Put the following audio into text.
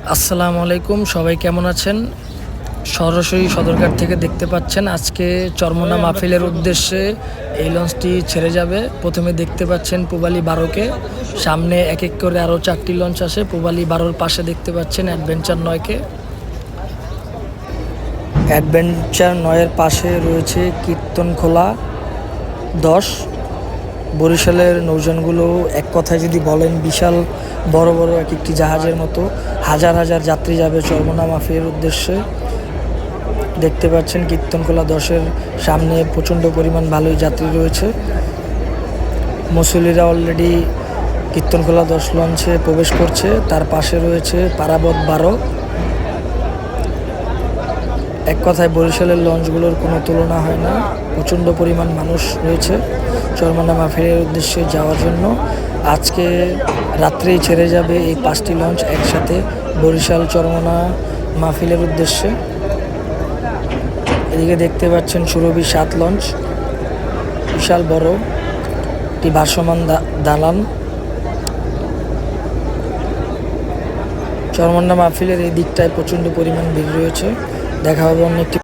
আসসালামু আলাইকুম, সবাই কেমন আছেন? সরাসরি সদরঘাট থেকে দেখতে পাচ্ছেন আজকে চরমোনা মাহফিলের উদ্দেশ্যে এই লঞ্চটি ছেড়ে যাবে। প্রথমে দেখতে পাচ্ছেন পূবালী 12কে, সামনে এক এক করে আরও 4টি লঞ্চ আসে। পূবালী 12-র পাশে দেখতে পাচ্ছেন অ্যাডভেঞ্চার 9কে। অ্যাডভেঞ্চার 9-এর পাশে রয়েছে কীর্তনখোলা 10। বরিশালের নৌযানগুলো এক কথায় যদি বলেন বিশাল বড় বড় এক একটি জাহাজের মতো। হাজার হাজার যাত্রী যাবে চরমোনা মাহফিলের উদ্দেশ্যে। দেখতে পাচ্ছেন কীর্তনখোলা 10-এর সামনে প্রচণ্ড পরিমাণ ভালোই যাত্রী রয়েছে। মুসল্লিরা অলরেডি কীর্তনখোলা 10 লঞ্চে প্রবেশ করছে। তার পাশে রয়েছে পারাবত 12। এক কথায় বরিশালের লঞ্চগুলোর কোনো তুলনা হয় না। প্রচণ্ড পরিমাণ মানুষ রয়েছে চরমোনা মাহফিলের উদ্দেশ্যে যাওয়ার জন্য। আজকে রাত্রেই ছেড়ে যাবে এই 5টি লঞ্চ একসাথে বরিশাল চরমোনা মাহফিলের উদ্দেশ্যে। এদিকে দেখতে পাচ্ছেন সুরভি 7 লঞ্চ, বিশাল বড় একটি ভাসমান দালান। চরমোনা মাহফিলের এই দিকটায় প্রচণ্ড পরিমাণ ভিড় রয়েছে। দেখা হবে অন্য একটি